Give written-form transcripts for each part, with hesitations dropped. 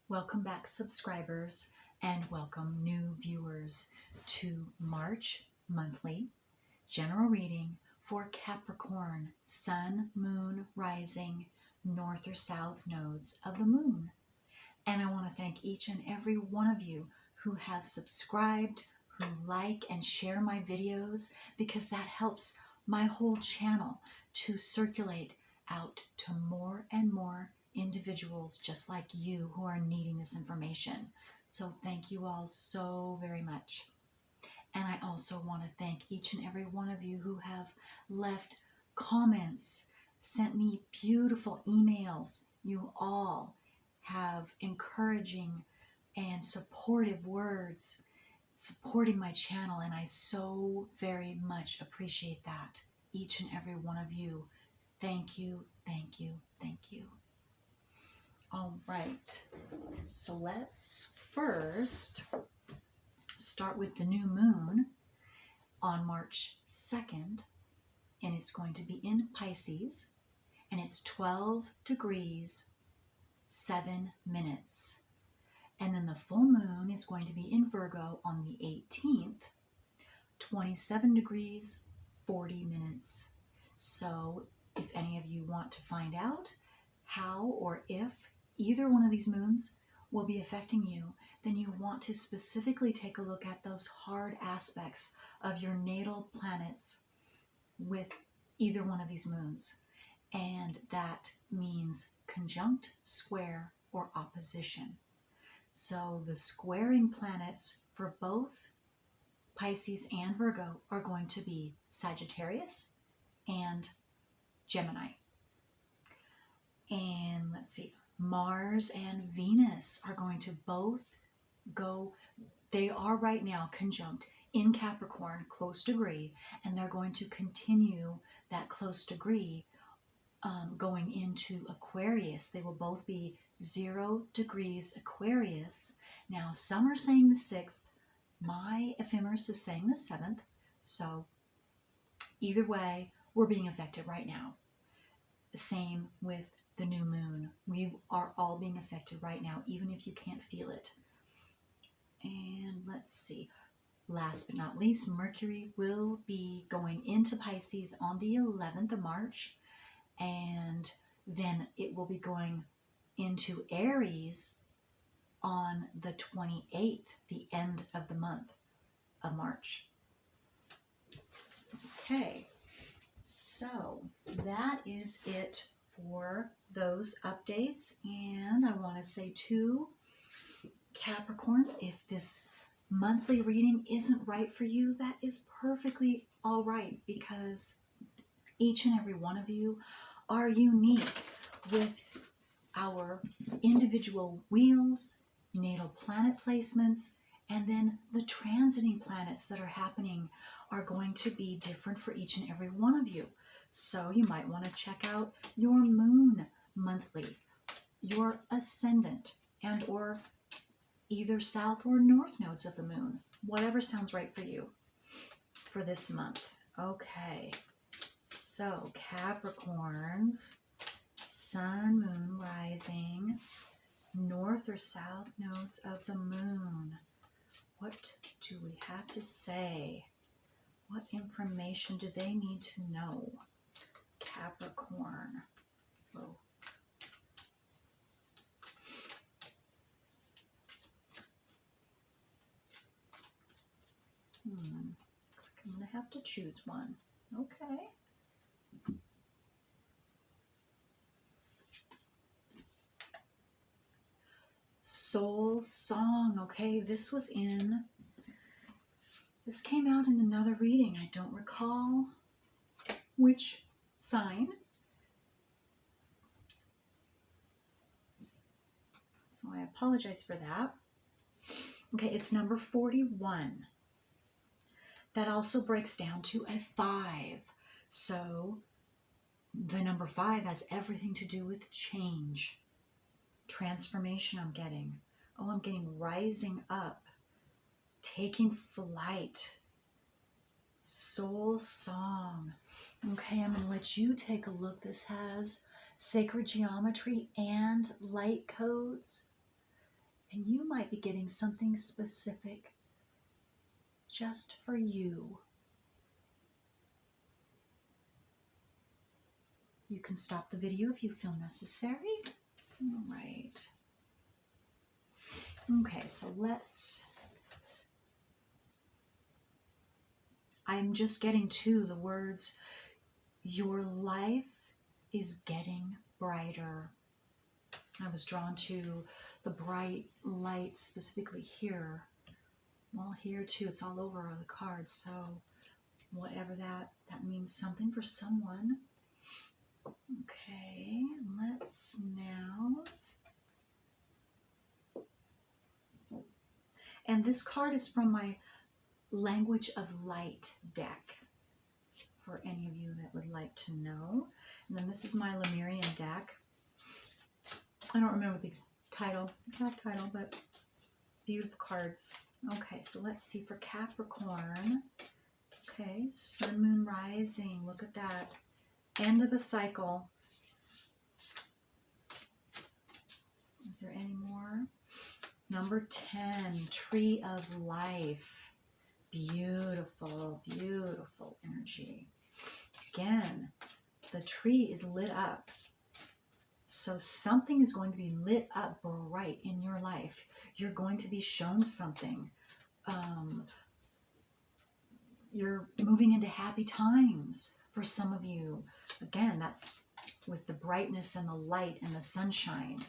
Welcome back, subscribers, and welcome new viewers to March monthly general reading for Capricorn, Sun, Moon, Rising, North or South nodes of the Moon. And I want to thank each and every one of you who have subscribed, who like and share my videos, because that helps my whole channel to circulate out to more and more individuals just like you who are needing this information. So thank you all so very much. And I also want to thank each and every one of you who have left comments, sent me beautiful emails. You all have encouraging and supportive words supporting my channel, and I so very much appreciate that. Each and every one of you. Thank you, thank you, thank you. All right, so let's first start with the new moon on March 2nd, and it's going to be in Pisces, and it's 12 degrees 7 minutes. And then the full moon is going to be in Virgo on the 18th, 27 degrees 40 minutes. So if any of you want to find out how or if either one of these moons will be affecting you, then you want to specifically take a look at those hard aspects of your natal planets with either one of these moons. And that means conjunct, square, or opposition. So the squaring planets for both Pisces and Virgo are going to be Sagittarius and Gemini. And let's see, Mars and Venus are going to both go, they are right now conjunct in Capricorn, close degree, and they're going to continue that close degree going into Aquarius. They will both be 0 degrees Aquarius. Now, some are saying the 6th. My ephemeris is saying the 7th. So either way, we're being affected right now. Same with the new moon. We are all being affected right now, even if you can't feel it. And let's see. Last but not least, Mercury will be going into Pisces on the 11th of March. And then it will be going into Aries on the 28th, the end of the month of March. Okay, so that is it for those updates. And I want to say to Capricorns, if this monthly reading isn't right for you, that is perfectly all right, because each and every one of you are unique with our individual wheels, natal planet placements, and then the transiting planets that are happening are going to be different for each and every one of you. So you might want to check out your moon monthly, your ascendant, and or either south or north nodes of the moon, whatever sounds right for you for this month. Okay, so Capricorns, Sun, Moon, Rising, North or South nodes of the Moon. What do we have to say? What information do they need to know? Capricorn. Whoa. Looks like I'm going to have to choose one. Okay. Soul Song. Okay, this came out in another reading. I don't recall which sign. So I apologize for that. Okay, it's number 41. That also breaks down to a 5. So the number 5 has everything to do with change, transformation. I'm getting rising up, taking flight. Soul Song. Okay, I'm going to let you take a look. This has sacred geometry and light codes. And you might be getting something specific just for you. You can stop the video if you feel necessary. All right. Okay, so I'm just getting to the words, your life is getting brighter. I was drawn to the bright light specifically here. Well, here too, it's all over the card, so whatever that means something for someone. Okay, let's now. And this card is from my Language of Light deck, for any of you that would like to know. And then this is my Lemurian deck. I don't remember the exact title, but beautiful cards. Okay, so let's see for Capricorn. Okay, Sun, Moon, Rising. Look at that. End of the cycle. Is there any more? Number 10, Tree of Life. Beautiful, beautiful energy. Again, the tree is lit up. So something is going to be lit up bright in your life. You're going to be shown something. You're moving into happy times for some of you. Again, that's with the brightness and the light and the sunshine.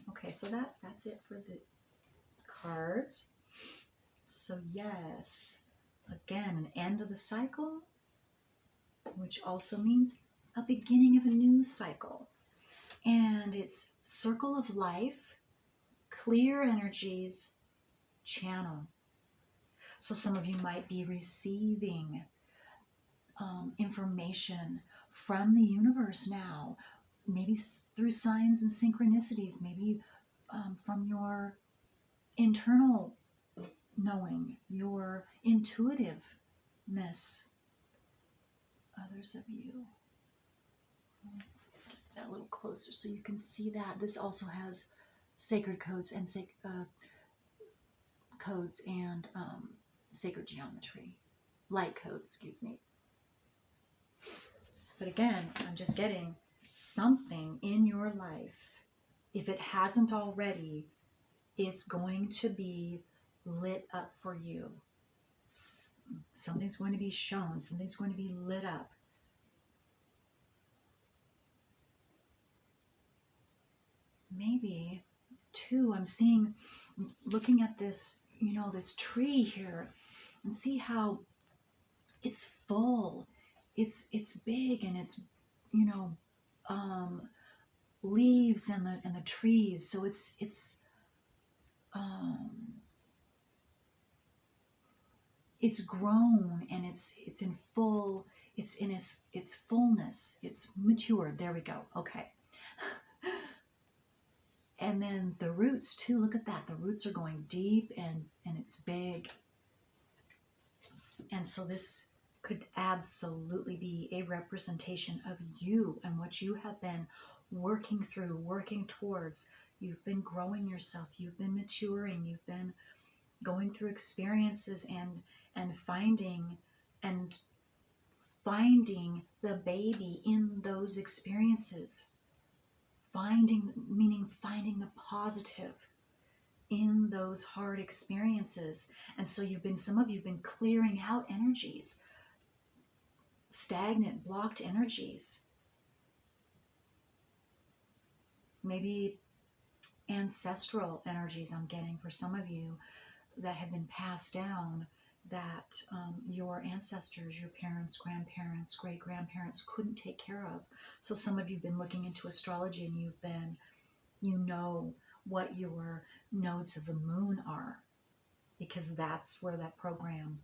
Okay, so that's it for the cards. So yes, again, an end of the cycle, which also means a beginning of a new cycle. And it's circle of life, clear energies, channel. So some of you might be receiving information from the universe now, maybe through signs and synchronicities, maybe from your internal knowing, your intuitiveness. Others of you. Get that a little closer so you can see that. This also has sacred codes and sacred geometry. Light codes, excuse me. But again, I'm just getting something in your life. If it hasn't already, it's going to be lit up for you. Something's going to be shown. Something's going to be lit up. Maybe, too, I'm looking at this, this tree here, and see how it's full. It's big, and it's, leaves and the trees. So it's grown, and it's in full. It's in its fullness. It's matured. There we go. Okay. And then the roots too. Look at that. The roots are going deep, and it's big. And so this could absolutely be a representation of you and what you have been working through, working towards. You've been growing yourself. You've been maturing. You've been going through experiences and finding the baby in those experiences. Finding the positive in those hard experiences. And so some of you have been clearing out energies, stagnant, blocked energies. Maybe ancestral energies I'm getting for some of you that have been passed down, that your ancestors, your parents, grandparents, great-grandparents couldn't take care of. So some of you have been looking into astrology, and you know what your nodes of the moon are, because that's where that program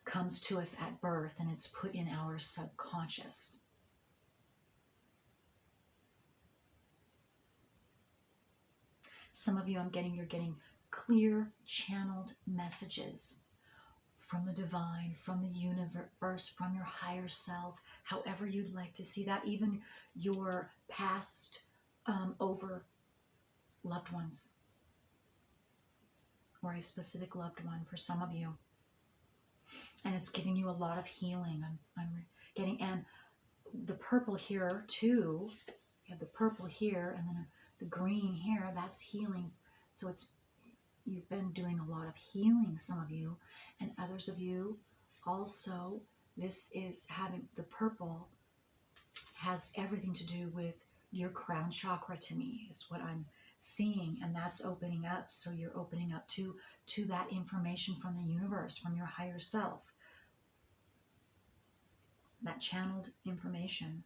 comes to us at birth, and it's put in our subconscious. Some of you, you're getting clear channeled messages from the divine, from the universe, from your higher self, however you'd like to see that, even your past over loved ones, or a specific loved one for some of you. And it's giving you a lot of healing. I'm getting, and the purple here too, you have the purple here and then the green here, that's healing. So you've been doing a lot of healing, some of you, and others of you also. This is having the purple has everything to do with your crown chakra, to me, is what I'm seeing, and that's opening up. So you're opening up to that information from the universe, from your higher self, that channeled information,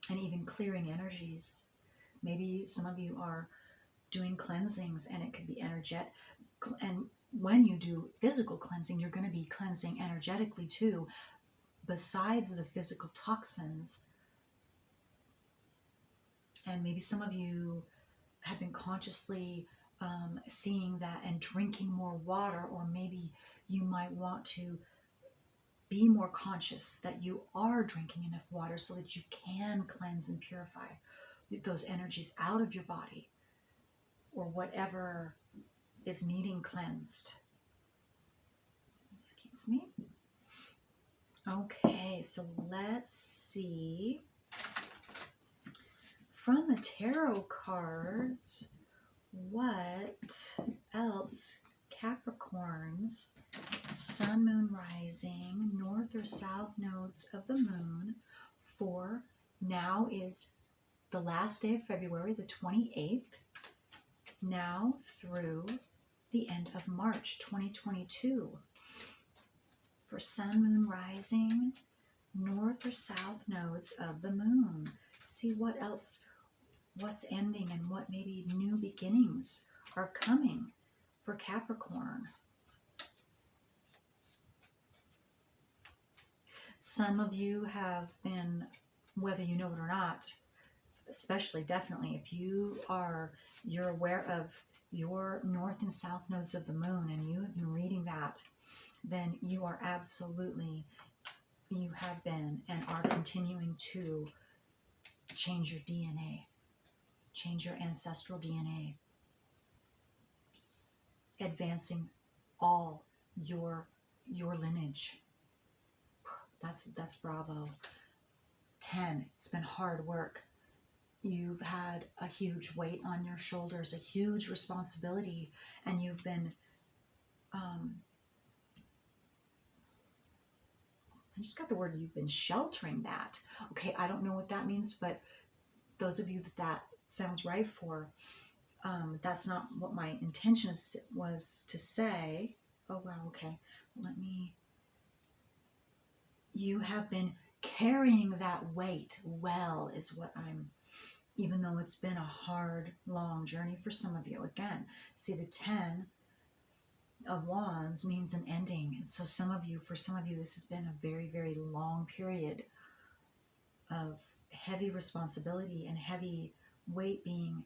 and even clearing energies. Maybe some of you are doing cleansings, and it could be energetic. And when you do physical cleansing, you're going to be cleansing energetically too, besides the physical toxins. And maybe some of you have been consciously seeing that and drinking more water, or maybe you might want to be more conscious that you are drinking enough water so that you can cleanse and purify those energies out of your body, or whatever is needing cleansed. Excuse me. Okay, so let's see. From the tarot cards, what else Capricorns, sun, moon, rising, north or south nodes of the moon for now is the last day of February, the 28th, now through the end of March 2022. For sun, moon, rising, north or south nodes of the moon. See what else, what's ending, and what maybe new beginnings are coming for Capricorn. Some of you have been, whether you know it or not, especially definitely if you're aware of your north and south nodes of the moon, and you have been reading that, then you are absolutely, you have been and are continuing to change your DNA, change your ancestral DNA, advancing all your lineage. That's bravo. 10, it's been hard work. You've had a huge weight on your shoulders, a huge responsibility, and you've been, I just got the word, you've been sheltering that. Okay, I don't know what that means, but those of you that sounds right for, that's not what my intention was to say. Oh, wow, okay. You have been carrying that weight well, is what I'm, even though it's been a hard, long journey for some of you. Again, see, the 10 of Wands means an ending. And so for some of you, this has been a very, very long period of heavy responsibility and heavy weight being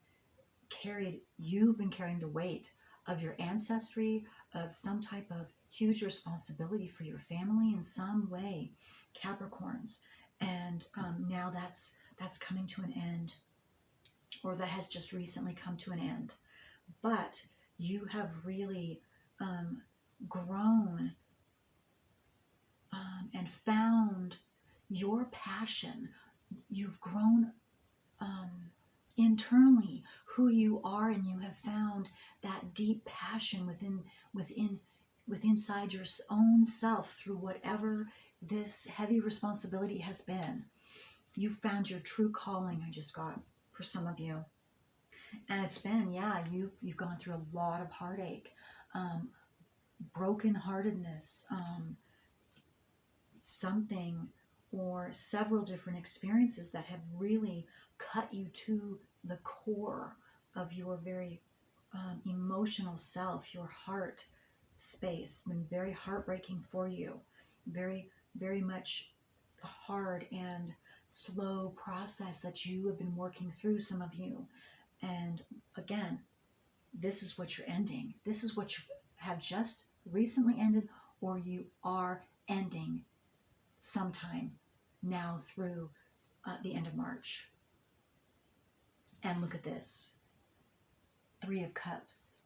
carried. You've been carrying the weight of your ancestry, of some type of huge responsibility for your family in some way, Capricorns. And now that's coming to an end, or that has just recently come to an end. But you have really grown and found your passion. You've grown internally who you are, and you have found that deep passion inside your own self through whatever this heavy responsibility has been. You've found your true calling, I just got, for some of you. And it's been, you've gone through a lot of heartache, brokenheartedness, something or several different experiences that have really cut you to the core of your very emotional self, your heart space. Been very heartbreaking for you, very, very much hard and slow process that you have been working through, some of you. And again, this is what you're ending. This is what have just recently ended, or you are ending sometime now through the end of March. And look at this. 3 of Cups.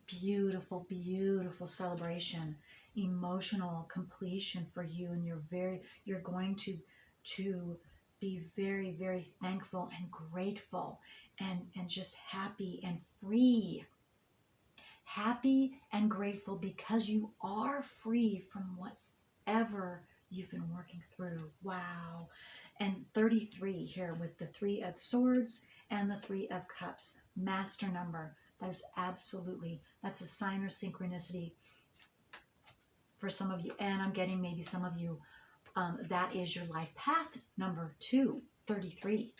Beautiful, beautiful celebration, emotional completion for you, and you're going to be very, very thankful and grateful and just happy and free. Happy and grateful because you are free from whatever you've been working through. Wow. And 33 here with the 3 of Swords and the 3 of Cups. Master number. That is absolutely, that's a sign or synchronicity for some of you. And I'm getting maybe some of you, that is your life path number 2, 33.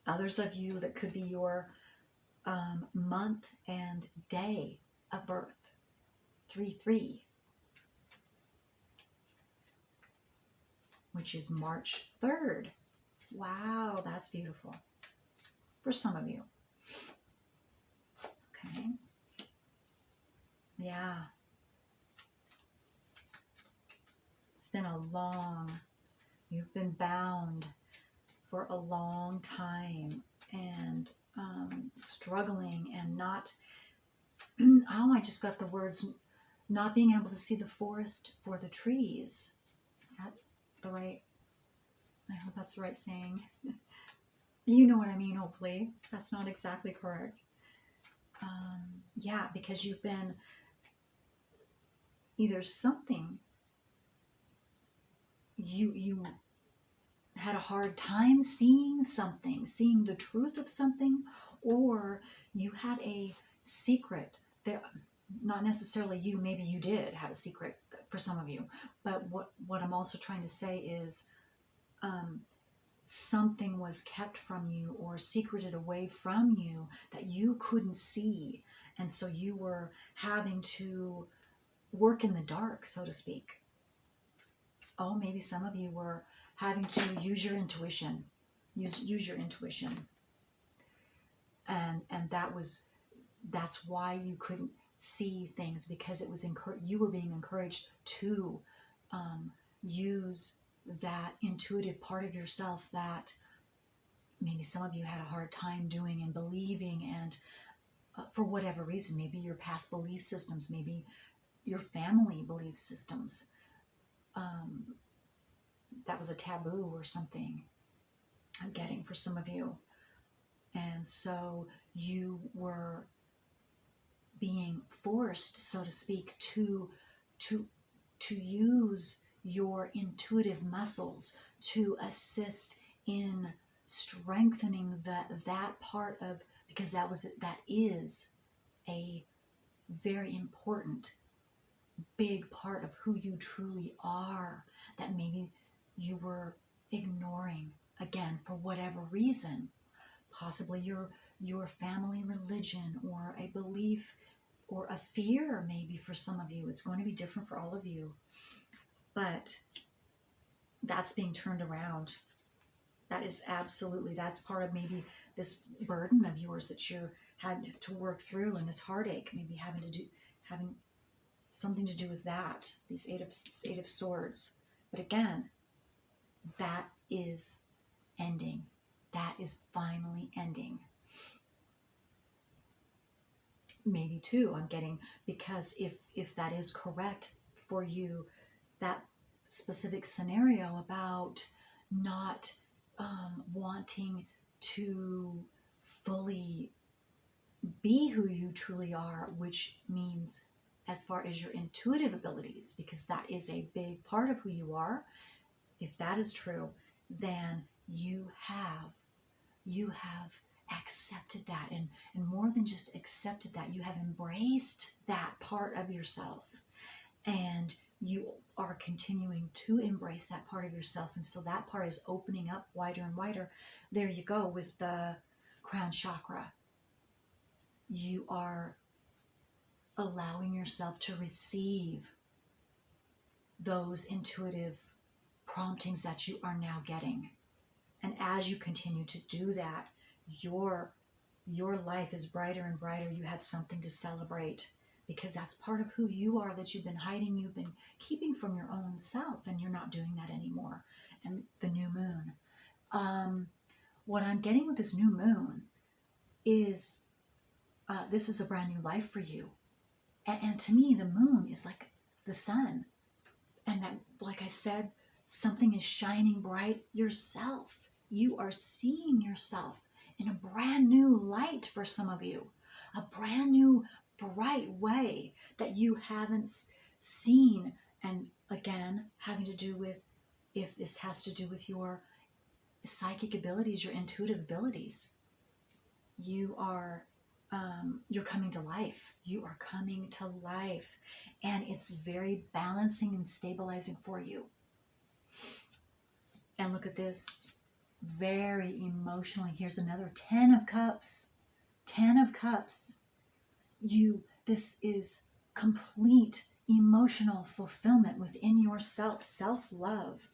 Others of you, that could be your month and day of birth, 3-3, which is March 3rd. Wow, that's beautiful for some of you. Okay. Yeah. It's been you've been bound for a long time and struggling and not, I just got the words, not being able to see the forest for the trees. Is that the right, I hope that's the right saying. You know what I mean, hopefully. That's not exactly correct. Yeah, because you've been either something, you had a hard time seeing something, seeing the truth of something, or you had a secret. There, not necessarily you, maybe you did have a secret for some of you, but what I'm also trying to say is something was kept from you or secreted away from you that you couldn't see, and so you were having to work in the dark, so to speak. Oh, maybe some of you were having to use your intuition, use your intuition, and that's why you couldn't see things, because it was you were being encouraged to use that intuitive part of yourself that maybe some of you had a hard time doing and believing, and for whatever reason, maybe your past belief systems, maybe your family belief systems, that was a taboo or something, I'm getting, for some of you. And so you were being forced, so to speak, to use your intuitive muscles to assist in strengthening that part of, because that is a very important, big part of who you truly are, that maybe you were ignoring, again, for whatever reason. Possibly your family religion, or a belief, or a fear, maybe for some of you. It's going to be different for all of you. But that's being turned around. That is absolutely, that's part of maybe this burden of yours that you had to work through, and this heartache, maybe having something to do with that, these eight of Swords. But again, that is ending. That is finally ending. Maybe too, I'm getting, because if that is correct for you, that specific scenario about not wanting to fully be who you truly are, which means as far as your intuitive abilities, because that is a big part of who you are. If that is true, then you have accepted that, and more than just accepted that, you have embraced that part of yourself, and you are continuing to embrace that part of yourself, and so that part is opening up wider and wider. There you go with the crown chakra. You are allowing yourself to receive those intuitive promptings that you are now getting. And as you continue to do that, your your life is brighter and brighter. You have something to celebrate because that's part of who you are that you've been hiding, you've been keeping from your own self, and you're not doing that anymore. And the new moon. What I'm getting with this new moon is this is a brand new life for you. And to me, the moon is like the sun. And that, like I said, something is shining bright. Yourself. You are seeing yourself in a brand new light for some of you. A brand new bright way that you haven't seen. And again, having to do with, if this has to do with your psychic abilities, your intuitive abilities, you are you're coming to life. You are coming to life, and it's very balancing and stabilizing for you. And look at this, very emotionally. Here's another 10 of cups. 10 of cups. This is complete emotional fulfillment within yourself, self-love.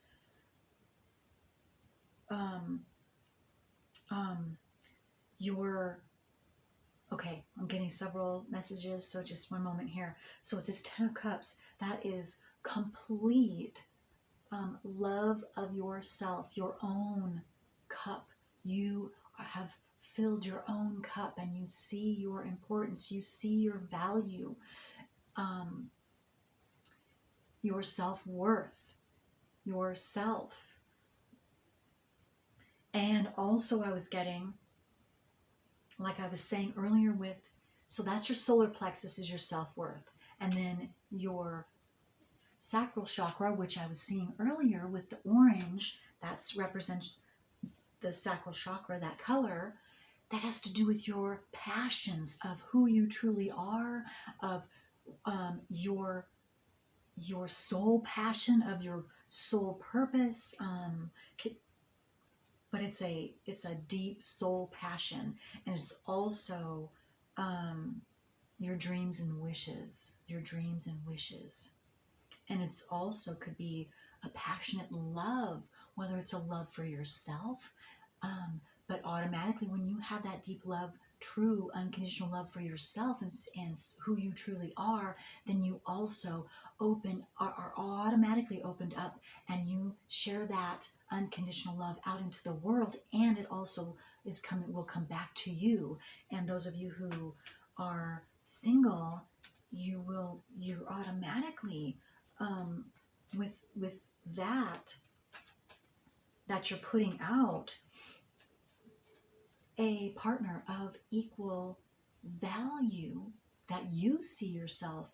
Okay, I'm getting several messages, so just one moment here. So with this 10 of cups, that is complete love of yourself, your own cup. You have filled your own cup, and you see your importance, you see your value, your self-worth, yourself. And also I was getting, like I was saying earlier, so that's your solar plexus, is your self-worth. And then your sacral chakra, which I was seeing earlier with the orange, that represents the sacral chakra, that color, that has to do with your passions of who you truly are, of your soul passion, of your soul purpose. But it's a deep soul passion, and it's also your dreams and wishes, and it's also could be a passionate love, whether it's a love for yourself, but automatically when you have that deep love, true unconditional love for yourself and who you truly are, then you also are automatically opened up, and you share that unconditional love out into the world, and it also will come back to you. And those of you who are single, you're automatically with that you're putting out a partner of equal value, that you see yourself,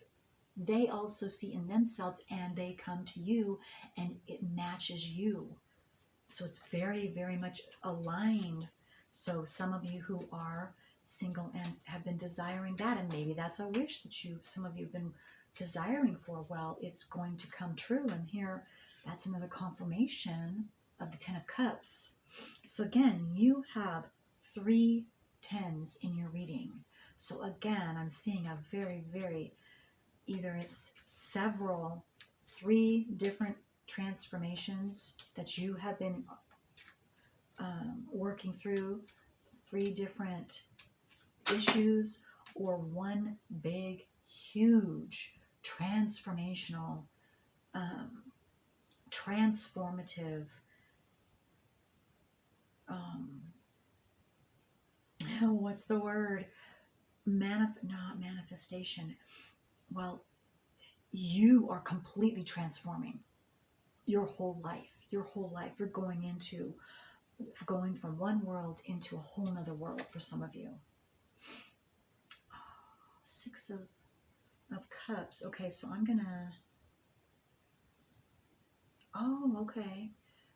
they also see in themselves, and they come to you, and it matches you. So it's very, very much aligned. So some of you who are single and have been desiring that, and maybe that's a wish that some of you have been desiring for, well, it's going to come true. And here, that's another confirmation of the 10 of Cups. So again, you have 3 10s in your reading. So again, I'm seeing a very, very, either it's 3 different transformations that you have been working through, 3 different issues, or one big, huge, transformational, transformative, what's the word? Not manifestation. Well, you are completely transforming your whole life. You're going from one world into a whole nother world for some of you. 6 of Cups. Okay, so I'm gonna. Oh, okay.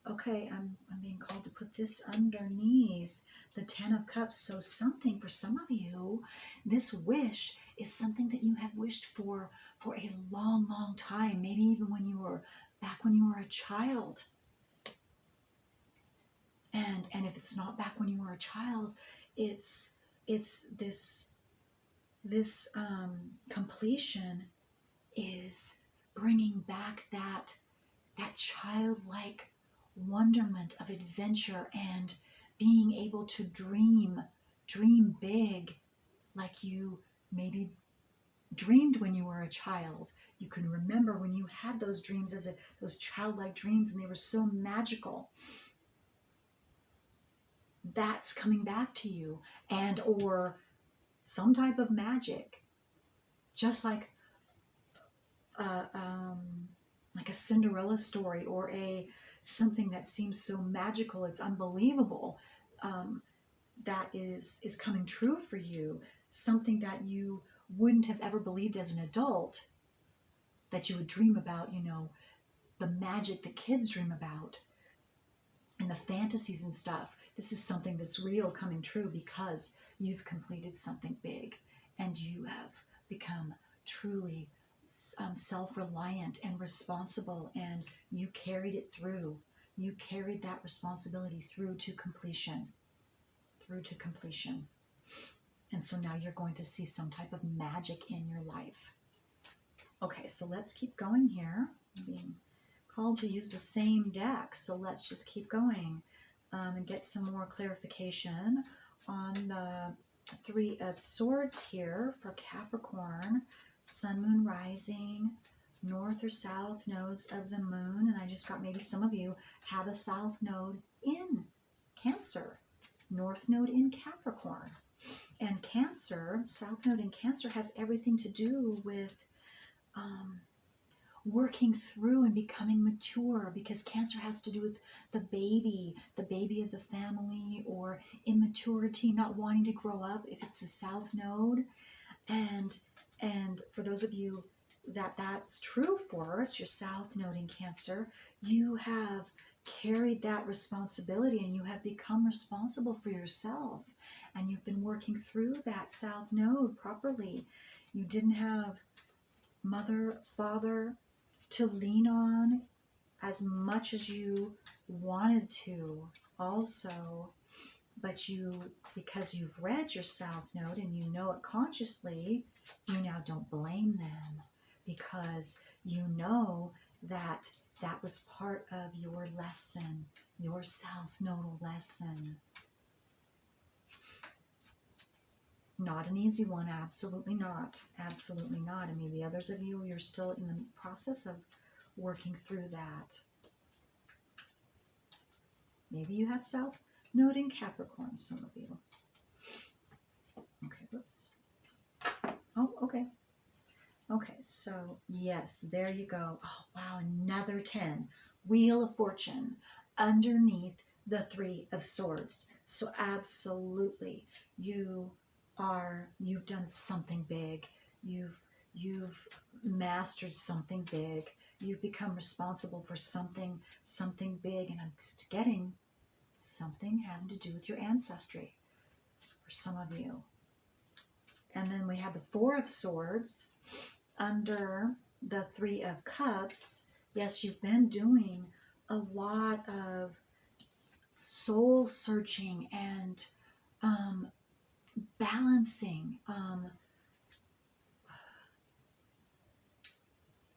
Okay, I'm being called to put this underneath the 10 of Cups. So something for some of you, this wish is something that you have wished for a long, long time. Maybe even when you were a child. And if it's not back when you were a child, it's this completion is bringing back that childlike wonderment of adventure and being able to dream dream big, like you maybe dreamed when you were a child. You can remember when you had those dreams those childlike dreams, and they were so magical. That's coming back to you, and or some type of magic, just uh, um, like a Cinderella story, or something that seems so magical, it's unbelievable. That is coming true for you. Something that you wouldn't have ever believed as an adult, that you would dream about, the magic that kids dream about and the fantasies and stuff. This is something that's real coming true because you've completed something big and you have become truly self-reliant and responsible, and you carried it through. You carried that responsibility through to completion. And so now you're going to see some type of magic in your life. Okay, so let's keep going here. I'm being called to use the same deck, so let's just keep going and get some more clarification on the Three of Swords here for Capricorn. Sun, Moon, Rising, North or South nodes of the Moon. And I just got maybe some of you have a South node in Cancer, North node in Capricorn. And Cancer, South node in Cancer, has everything to do with working through and becoming mature, because Cancer has to do with the baby of the family, or immaturity, not wanting to grow up if it's a South node. And for those of you that's true for, it's your South node in Cancer, you have carried that responsibility and you have become responsible for yourself, and you've been working through that South node properly. You didn't have mother, father to lean on as much as you wanted to also, but because you've read your South node and you know it consciously, you now don't blame them, because you know that was part of your lesson, your South nodal lesson. Not an easy one, absolutely not. Absolutely not. And maybe others of you, you're still in the process of working through that. Maybe you have South node in Capricorn, some of you. Okay, whoops. Oh, okay. Okay, so yes, there you go. Oh, wow, another 10. Wheel of Fortune underneath the Three of Swords. So absolutely, you've done something big. You've mastered something big. You've become responsible for something big, and I'm just getting something having to do with your ancestry for some of you. And then we have the Four of Swords under the Three of Cups. Yes, you've been doing a lot of soul searching and balancing,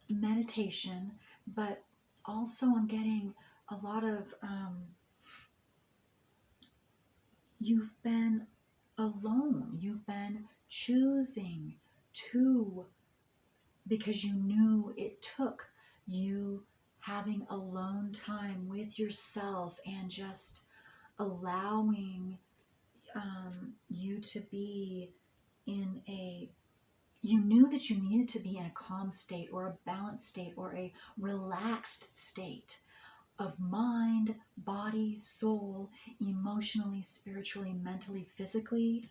meditation, but also I'm getting a lot of you've been alone. You've been choosing to, because you knew it took you having alone time with yourself and just allowing you to be in you knew that you needed to be in a calm state or a balanced state or a relaxed state of mind, body, soul, emotionally, spiritually, mentally, physically,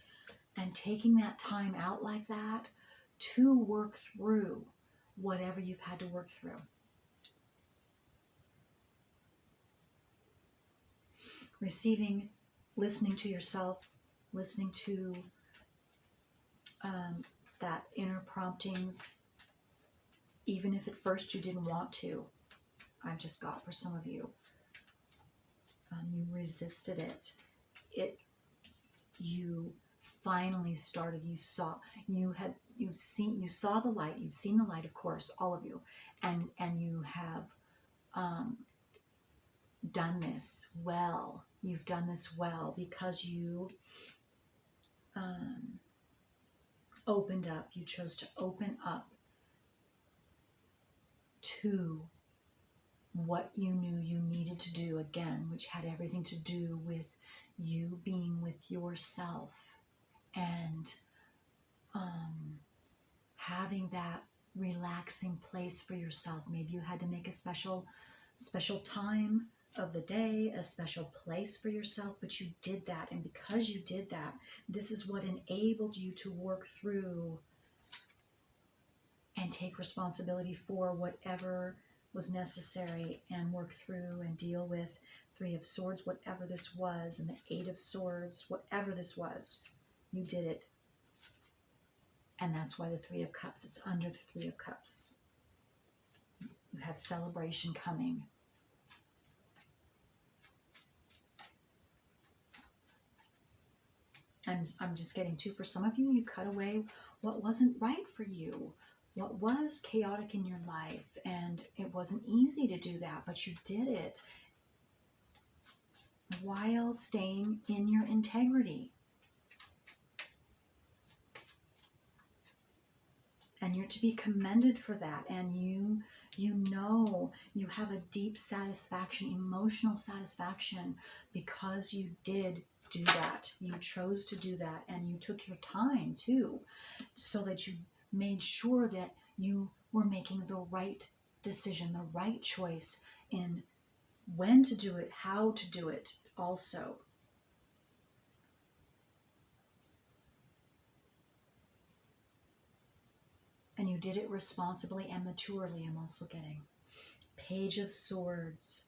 and taking that time out like that to work through whatever you've had to work through. Receiving, listening to yourself, listening to that inner promptings, even if at first you didn't want to. I've just got for some of you. You resisted it. You finally started. You saw the light. You've seen the light, of course, all of you, and you have done this well. You've done this well because you opened up. You chose to open up to what you knew you needed to do again, which had everything to do with you being with yourself and having that relaxing place for yourself. Maybe you had to make a special time of the day, a special place for yourself, but you did that. And because you did that, this is what enabled you to work through and take responsibility for whatever was necessary and work through and deal with Three of Swords, whatever this was, and the Eight of Swords, whatever this was. You did it. And that's why the Three of Cups, it's under the Three of Cups. You have celebration coming. I'm just getting to, for some of you, you cut away what wasn't right for you, what was chaotic in your life, and it wasn't easy to do that, but you did it while staying in your integrity. And you're to be commended for that. And you know you have a deep satisfaction, emotional satisfaction, because you did do that. You chose to do that, and you took your time too, so that you made sure that you were making the right decision, the right choice in when to do it, how to do it also. And you did it responsibly and maturely, I'm also getting. Page of Swords.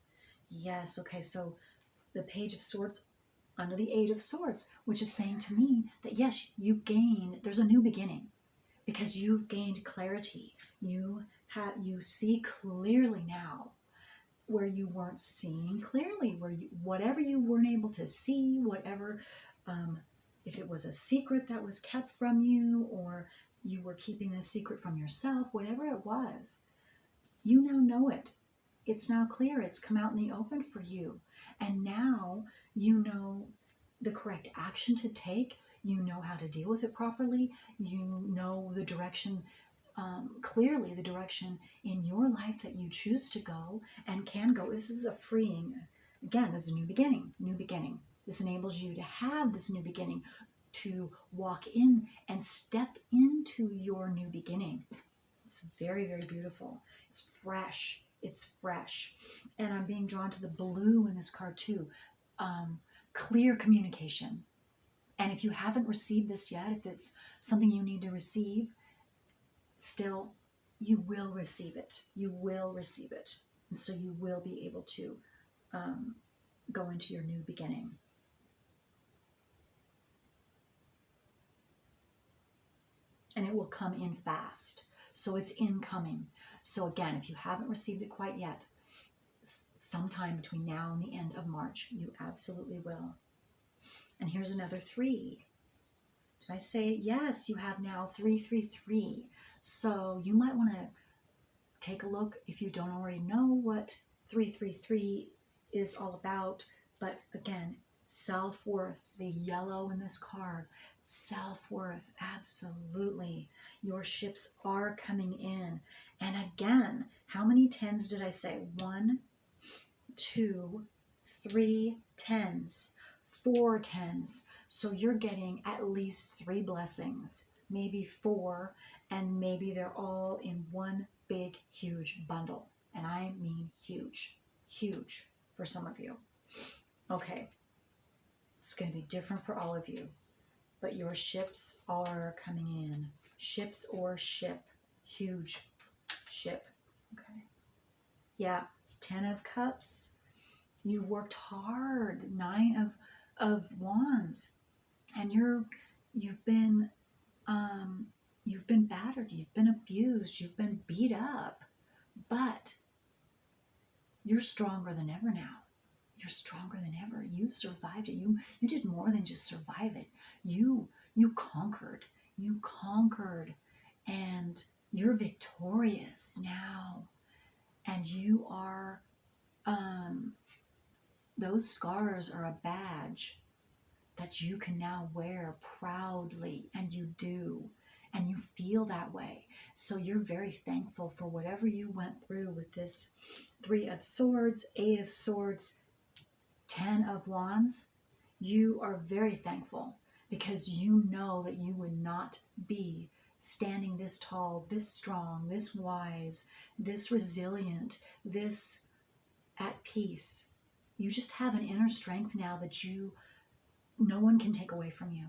Yes, okay, so the Page of Swords under the Eight of Swords, which is saying to me that yes, there's a new beginning, because you've gained clarity. You see clearly now where you weren't seeing clearly, whatever you weren't able to see, whatever, if it was a secret that was kept from you, or you were keeping a secret from yourself, whatever it was, you now know it. It's now clear. It's come out in the open for you. And now you know the correct action to take. You know how to deal with it properly. You know the direction, clearly the direction in your life that you choose to go and can go. This is a freeing, again, this is a new beginning. This enables you to have this new beginning, to walk in and step into your new beginning. It's very, very beautiful. It's fresh. And I'm being drawn to the blue in this card too. Clear communication. And if you haven't received this yet, if it's something you need to receive, still, you will receive it. You will receive it. And so you will be able to go into your new beginning. And it will come in fast. So it's incoming. So again, if you haven't received it quite yet, sometime between now and the end of March, you absolutely will. And here's another 3. Did I say it? Yes, you have now 333. So you might want to take a look if you don't already know what 333 is all about. But again, self-worth, the yellow in this card, self-worth, absolutely. Your ships are coming in. And again, how many 10s did I say? 1, 2, 3 10s, 4 10s. So you're getting at least 3 blessings, maybe 4, and maybe they're all in one big, huge bundle. And I mean huge, huge for some of you. Okay. It's going to be different for all of you, but your ships are coming in. Ships or ship. Huge ship. Okay. Yeah. 10 of Cups. You worked hard. 9 of Wands. And you've been battered. You've been abused. You've been beat up. But you're stronger than ever now. You're stronger than ever. You survived it. You did more than just survive it. You conquered. You conquered. And you're victorious now. And you are, those scars are a badge that you can now wear proudly, and you do, and you feel that way. So you're very thankful for whatever you went through with this 3 of Swords, 8 of Swords, 10 of Wands. You are very thankful because you know that you would not be standing this tall, this strong, this wise, this resilient, this at peace. You just have an inner strength now that no one can take away from you,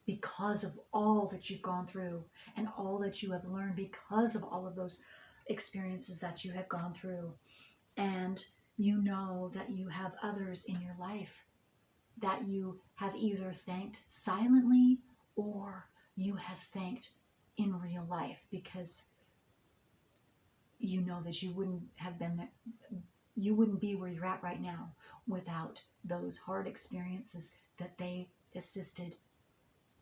because of all that you've gone through and all that you have learned, because of all of those experiences that you have gone through. And you know that you have others in your life that you have either thanked silently or you have thanked in real life, because you know that you wouldn't have been there, you wouldn't be where you're at right now without those hard experiences that they assisted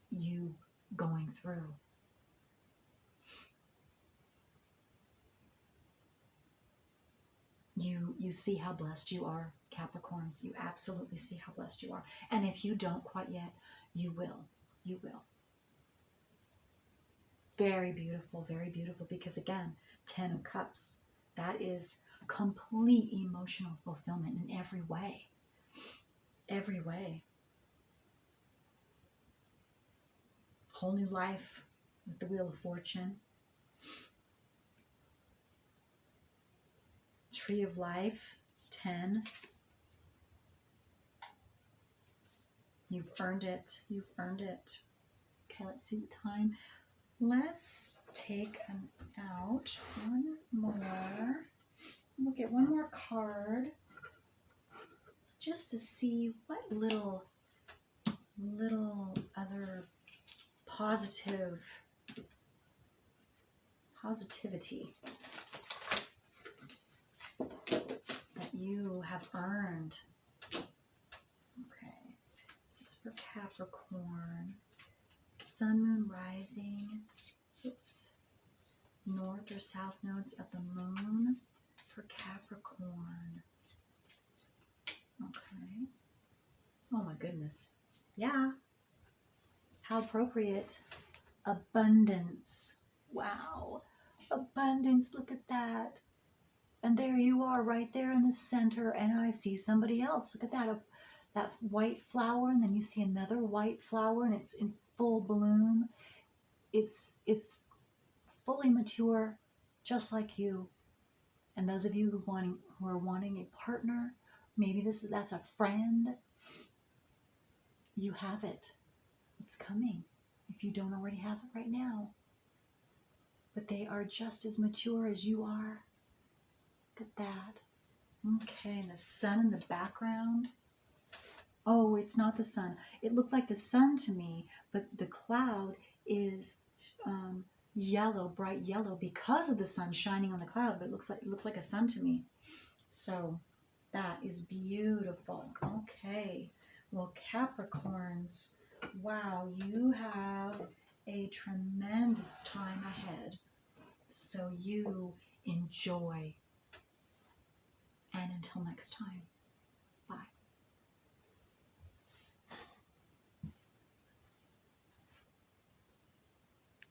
you going through. You see how blessed you are, Capricorns. You absolutely see how blessed you are. And if you don't quite yet, you will. You will. Very beautiful, because again, 10 of Cups, that is complete emotional fulfillment in every way. Every way. Whole new life with the Wheel of Fortune. Tree of Life, 10. You've earned it. You've earned it. Okay, let's see the time. Let's take out one more. We'll get one more card just to see what little other positivity that you have earned. Okay, this is for Capricorn. Sun, Moon, Rising. Oops. North or South nodes of the Moon for Capricorn. Okay. Oh my goodness. Yeah. How appropriate. Abundance. Wow. Abundance. Look at that. And there you are right there in the center, and I see somebody else. Look at that. That white flower, and then you see another white flower, and it's in full bloom. It's fully mature, just like you. And those of you who are wanting a partner, maybe that's a friend, you have it. It's coming if you don't already have it right now. But they are just as mature as you are. Look at that. Okay, and the sun in the background. Oh, it's not the sun. It looked like the sun to me, but the cloud is yellow, bright yellow, because of the sun shining on the cloud, but it looked like a sun to me. So that is beautiful. Okay, well, Capricorns, wow, you have a tremendous time ahead. So you enjoy. And until next time.